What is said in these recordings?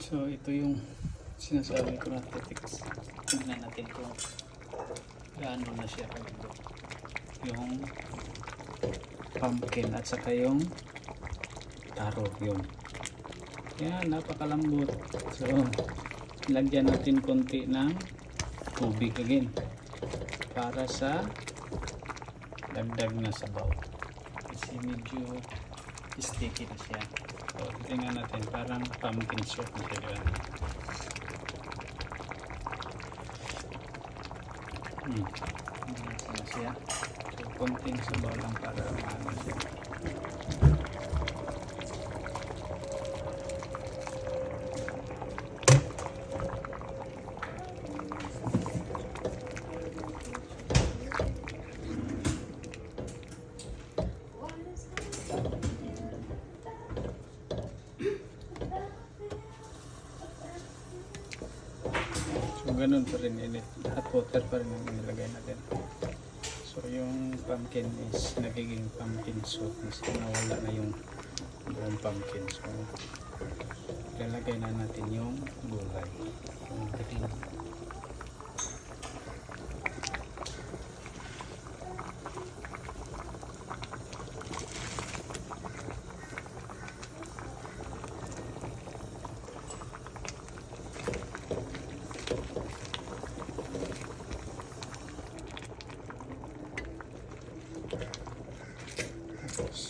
So ito yung sinasabi ko na tactics. Tingnan natin kung gaano na siya kalambot. Yung pumpkin at saka yung taro yun. Yan, napakalambot. So lagyan natin konti ng tubig again para sa dagdag na sabaw. Kasi medyo sticky na siya. So tingnan natin, parang pumpkin soup na siya, diba? Nasa na siya. So konting sabaw lang para maano siya. So ganun pa rin, hot water pa rin ang inilagay natin. So yung pumpkin is nagiging pumpkin soup, mas nawala na yung buong pumpkin. So lalagay na natin yung gulay, yung green.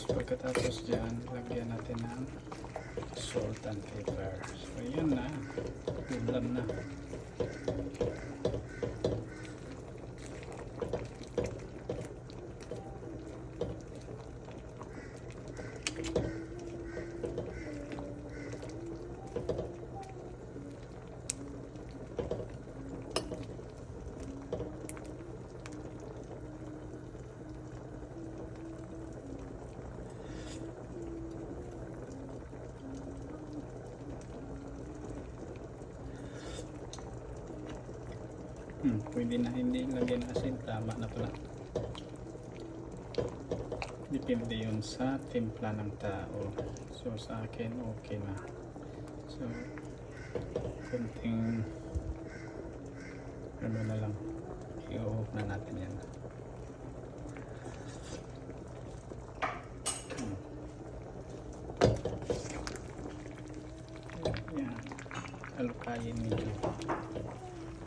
Pagkatapos dyan, lagyan natin ng salt and pepper. So yan na, ulam na. Pwede na hindi lagyan asin, tama na pala. Depende yun sa timpla ng tao. So sa akin okay na. So kunting ano na lang, i-off na natin yan. Yan, alukayin medyo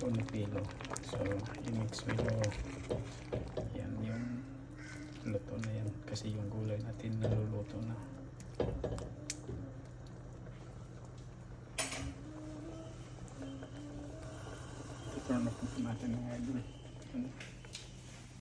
tunipilo. So i-mix medyo yan yung luto na yan kasi yung gulay natin naluluto na. Ito na po natin ng idol.